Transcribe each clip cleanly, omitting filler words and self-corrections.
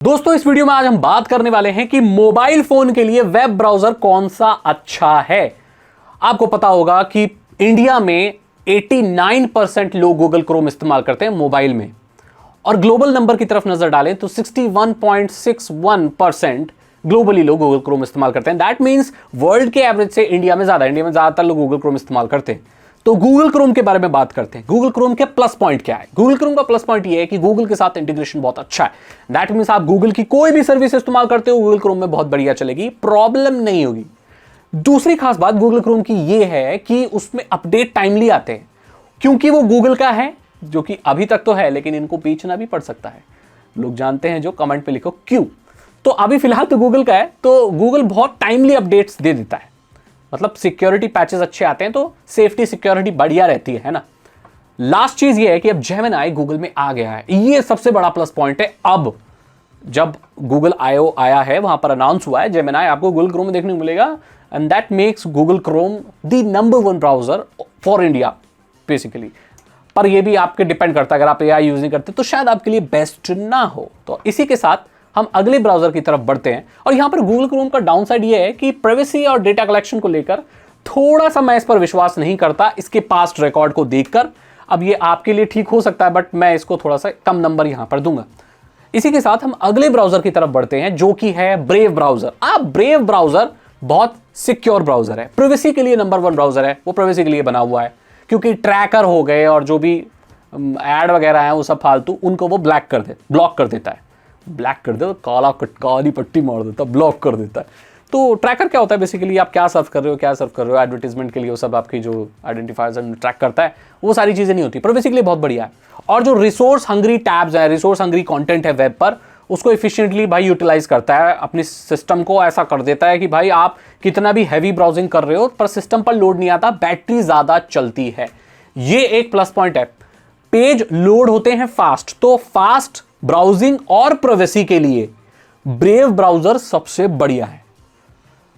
दोस्तों इस वीडियो में आज हम बात करने वाले हैं कि मोबाइल फोन के लिए वेब ब्राउजर कौन सा अच्छा है। आपको पता होगा कि इंडिया में 89% लोग गूगल क्रोम इस्तेमाल करते हैं मोबाइल में, और ग्लोबल नंबर की तरफ नजर डालें तो 61.61% ग्लोबली लोग गूगल क्रोम इस्तेमाल करते हैं। दैट मींस वर्ल्ड के एवरेज से इंडिया में ज्यादातर लोग गूगल क्रोम इस्तेमाल करते हैं। तो गूगल क्रोम के बारे में बात करते हैं। गूगल क्रोम के प्लस पॉइंट क्या है? गूगल क्रोम का प्लस पॉइंट ये है कि गूगल के साथ इंटीग्रेशन बहुत अच्छा है। दैट मींस आप गूगल की कोई भी सर्विस इस्तेमाल करते हो गूगल क्रोम में बहुत बढ़िया चलेगी, प्रॉब्लम नहीं होगी। दूसरी खास बात गूगल क्रोम की ये है कि उसमें अपडेट टाइमली आते हैं, क्योंकि वो गूगल का है, जो कि अभी तक तो है लेकिन इनको बेचना भी पड़ सकता है। लोग जानते हैं जो, कमेंट पे लिखो क्यों। तो अभी फिलहाल तो गूगल का है, तो गूगल बहुत टाइमली अपडेट्स दे देता है। मतलब सिक्योरिटी पैचेस अच्छे आते हैं तो सेफ्टी सिक्योरिटी बढ़िया रहती है ना। लास्ट चीज ये है कि अब जेमिनी गूगल में आ गया है, ये सबसे बड़ा प्लस पॉइंट है। अब जब गूगल आईओ आया है वहां पर अनाउंस हुआ है जेमिनी आपको गूगल क्रोम में देखने को मिलेगा, and that makes Google Chrome the number 1 browser for India basically. पर ये भी आपके डिपेंड करता है, अगर आप एआई यूज नहीं करते तो शायद आपके लिए बेस्ट ना हो। तो इसी के साथ हम अगले ब्राउजर की तरफ बढ़ते हैं, और यहां पर गूगल क्रोम का डाउनसाइड ये है कि प्राइवेसी और डेटा कलेक्शन को लेकर थोड़ा सा मैं इस पर विश्वास नहीं करता इसके पास्ट रिकॉर्ड को देखकर। अब ये आपके लिए ठीक हो सकता है, बट मैं इसको थोड़ा सा कम नंबर यहां पर दूंगा। इसी के साथ हम अगले ब्राउजर की तरफ बढ़ते हैं, जो कि है ब्रेव ब्राउजर। ब्रेव ब्राउजर बहुत सिक्योर ब्राउजर है, प्राइवेसी के लिए नंबर 1 ब्राउजर है। वो प्राइवेसी के लिए बना हुआ है, क्योंकि ट्रैकर हो गए और जो भी एड वगैरह है वो सब फालतू, उनको वो ब्लॉक कर देता है। ब्लैक कर दे, काली पट्टी मार देता, ब्लॉक कर देता है। तो ट्रैकर क्या होता है? बेसिकली आप क्या सर्व कर रहे हो, एडवर्टाइजमेंट के लिए वो सब आपकी जो आइडेंटिफायर्स ट्रैक करता है, वो सारी चीजें नहीं होती। पर बेसिकली बहुत बढ़िया है। और जो रिसोर्स हंग्री टैब्स है, रिसोर्स हंग्री कंटेंट है वेब पर, उसको एफिशिएंटली भाई यूटिलाइज करता है। अपनी सिस्टम को ऐसा कर देता है कि भाई आप कितना भी हैवी ब्राउजिंग कर रहे हो पर सिस्टम पर लोड नहीं आता, बैटरी ज्यादा चलती है। ये एक प्लस पॉइंट है। पेज लोड होते हैं फास्ट, तो फास्ट ब्राउजिंग और प्राइवेसी के लिए ब्रेव ब्राउजर सबसे बढ़िया है।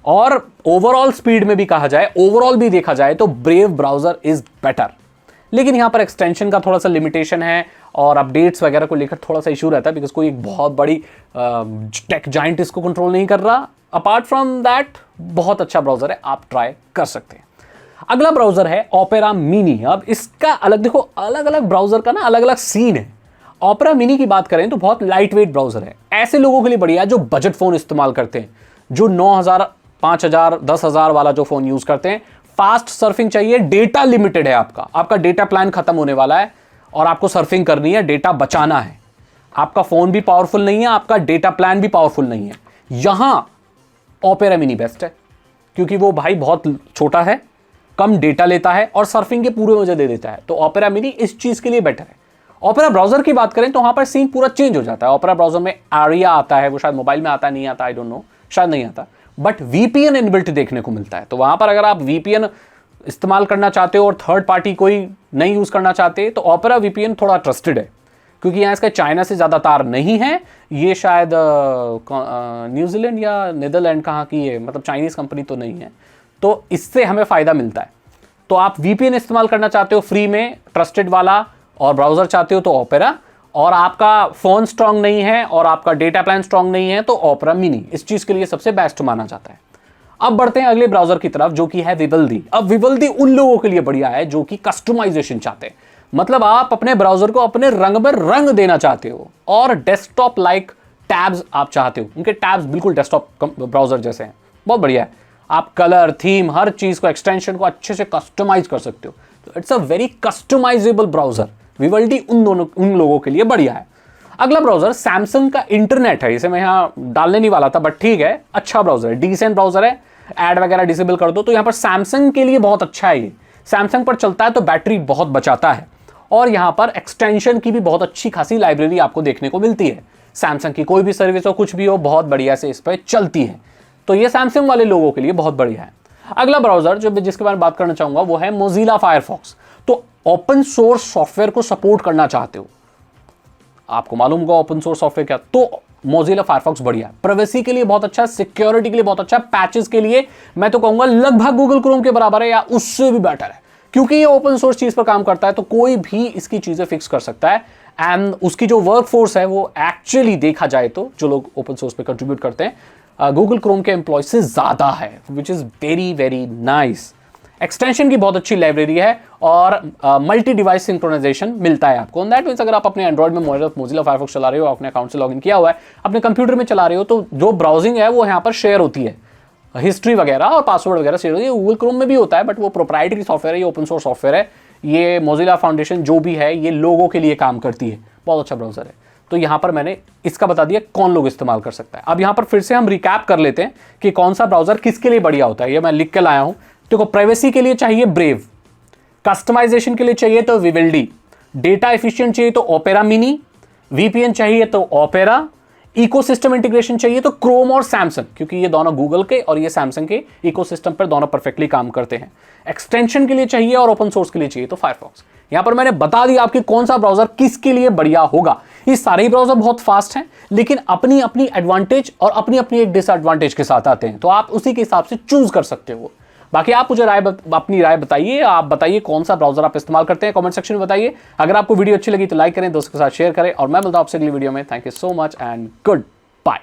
और ओवरऑल स्पीड में भी कहा जाए, ओवरऑल भी देखा जाए तो ब्रेव ब्राउजर इज बेटर। लेकिन यहां पर एक्सटेंशन का थोड़ा सा लिमिटेशन है और अपडेट्स वगैरह को लेकर थोड़ा सा इशू रहता है, बिकॉज कोई एक बहुत बड़ी टेक जाइंट इसको कंट्रोल नहीं कर रहा। अपार्ट फ्रॉम दैट बहुत अच्छा ब्राउजर है, आप ट्राई कर सकते हैं। अगला ब्राउजर है ओपेरा मिनी। अब इसका अलग देखो, अलग अलग ब्राउजर का ना अलग अलग सीन है। ओपेरा मिनी की बात करें तो बहुत लाइट वेट ब्राउजर है, ऐसे लोगों के लिए बढ़िया है जो बजट फोन इस्तेमाल करते हैं, जो 9,000 5,000 10,000 वाला जो फोन यूज करते हैं। फास्ट सर्फिंग चाहिए, डेटा लिमिटेड है, आपका डेटा प्लान खत्म होने वाला है और आपको सर्फिंग करनी है, डेटा बचाना है। आपका फोन भी पावरफुल नहीं है, आपका डेटा प्लान भी पावरफुल नहीं है। यहां ओपेरा मिनी बेस्ट है, क्योंकि वो भाई बहुत छोटा है, कम डेटा लेता है और सर्फिंग के पूरे मजे दे देता है। तो ओपेरा मिनी इस चीज के लिए बेटर है। ओपेरा ब्राउजर की बात करें तो वहां पर सीन पूरा चेंज हो जाता है। ओपेरा ब्राउजर में आरिया आता है, वो शायद मोबाइल में आता नहीं आता, आई डोंट नो, शायद नहीं आता, बट वीपीएन इनबिल्ट देखने को मिलता है। तो वहां पर अगर आप वीपीएन इस्तेमाल करना चाहते हो और थर्ड पार्टी कोई नहीं यूज करना चाहते तो ओपेरा वीपीएन थोड़ा ट्रस्टेड है, क्योंकि यहां इसका चाइना से ज्यादा तार नहीं है। ये शायद न्यूजीलैंड या नीदरलैंड कहाँ की है, मतलब चाइनीज कंपनी तो नहीं है, तो इससे हमें फायदा मिलता है। तो आप वीपीएन इस्तेमाल करना चाहते हो फ्री में, ट्रस्टेड वाला, और ब्राउजर चाहते हो तो ओपेरा, और आपका फोन स्ट्रांग नहीं है और आपका डेटा प्लान स्ट्रांग नहीं है तो ओपेरा मिनी इस चीज के लिए सबसे बेस्ट माना जाता है। अब बढ़ते हैं अगले ब्राउजर की तरफ, जो कि है विवल्दी। अब विवल्दी उन लोगों के लिए बढ़िया है जो कि कस्टमाइजेशन चाहते हैं, मतलब आप अपने ब्राउजर को अपने रंग में रंग देना चाहते हो और डेस्कटॉप लाइक टैब्स आप चाहते हो। उनके टैब्स बिल्कुल डेस्कटॉप ब्राउजर जैसे हैं, बहुत बढ़िया है। आप कलर, थीम, हर चीज को, एक्सटेंशन को अच्छे से कस्टमाइज कर सकते हो। तो it's a very customizable browser. Vivaldi उन लोगों के लिए बढ़िया है। अगला ब्राउजर सैमसंग का इंटरनेट है, इसे मैं यहां डालने नहीं वाला था, बट ठीक है, अच्छा ब्राउजर है, डिसेंट ब्राउजर है। एड वगैरह डिसेबल कर दो तो यहां पर सैमसंग के लिए बहुत अच्छा है। ये सैमसंग पर चलता है तो बैटरी बहुत बचाता है, और यहां पर एक्सटेंशन की भी बहुत अच्छी खासी लाइब्रेरी आपको देखने को मिलती है। सैमसंग की कोई भी सर्विस हो, कुछ भी हो, बहुत बढ़िया से इस पर चलती है। तो ये सैमसंग वाले लोगों के लिए बहुत बढ़िया है। अगला ब्राउजर जो जिसके बारे में बात करना चाहूंगा वो है मोजिला फायरफॉक्स। तो ओपन सोर्स सॉफ्टवेयर को सपोर्ट करना चाहते हो, आपको मालूम होगा ओपन सोर्स सॉफ्टवेयर क्या, तो मोजिला फायरफॉक्स बढ़िया है। प्राइवेसी के लिए बहुत अच्छा है, सिक्योरिटी के लिए बहुत अच्छा है, पैचेस के लिए मैं तो कहूंगा लगभग गूगल क्रोम के बराबर है या उससे भी बेटर है, क्योंकि ये ओपन सोर्स चीज पर काम करता है तो कोई भी इसकी चीजें फिक्स कर सकता है। एंड उसकी जो वर्क फोर्स है वो एक्चुअली देखा जाए तो जो लोग ओपन सोर्स पे कंट्रीब्यूट करते हैं गूगल क्रोम के एम्प्लॉय से ज़्यादा है, which is very very nice. Extension की बहुत अच्छी लाइब्रेरी है और मल्टी डिवाइस सिंक्रोनाइजेशन मिलता है आपको। दैट मीन्स अगर आप अपने एंड्रॉइड में मोजिला फायरफॉक्स चला रहे हो, अपने अकाउंट से लॉगिन किया हुआ है, अपने कंप्यूटर में चला रहे हो, तो जो ब्राउजिंग है वो यहाँ पर शेयर होती है, हिस्ट्री वगैरह और पासवर्ड वगैरह शेयर होती है। गूगल क्रोम में भी होता है बट वो प्रोप्राइटरी सॉफ्टवेयर है, ये ओपन सोर्स सॉफ्टवेयर है। ये मोजिला फाउंडेशन जो भी है ये लोगों के लिए काम करती है, बहुत अच्छा ब्राउजर है। तो यहाँ पर मैंने इसका बता दिया कौन लोग इस्तेमाल कर सकता है। अब यहाँ पर फिर से हम रिकैप कर लेते हैं कि कौन सा ब्राउजर किसके लिए बढ़िया होता है। ये मैं लिख के लाया हूँ। देखो, प्राइवेसी के लिए चाहिए ब्रेव, कस्टमाइजेशन के लिए चाहिए तो विविल्डी, डेटा एफिशिएंट चाहिए तो ओपेरा मिनी, वीपीएन चाहिए तो ओपेरा, इकोसिस्टम इंटीग्रेशन चाहिए तो क्रोम और सैमसंग, क्योंकि ये दोनों गूगल के और ये सैमसंग के इकोसिस्टम पर दोनों परफेक्टली काम करते हैं। एक्सटेंशन के लिए चाहिए और ओपन सोर्स के लिए चाहिए तो फायरफॉक्स। यहां पर मैंने बता दिया आपकी कौन सा ब्राउजर किसके लिए बढ़िया होगा। ये सारे ही ब्राउजर बहुत फास्ट हैं लेकिन अपनी अपनी एडवांटेज और अपनी अपनी एक डिसएडवांटेज के साथ आते हैं, तो आप उसी के हिसाब से चूज कर सकते हो। बाकी आप मुझे अपनी राय बताइए। आप बताइए कौन सा ब्राउजर आप इस्तेमाल करते हैं, कमेंट सेक्शन में बताइए। अगर आपको वीडियो अच्छी लगी तो लाइक करें, दोस्तों के साथ शेयर करें और मैं मिलता हूं आपसे अगली वीडियो में। Thank you so much and good bye.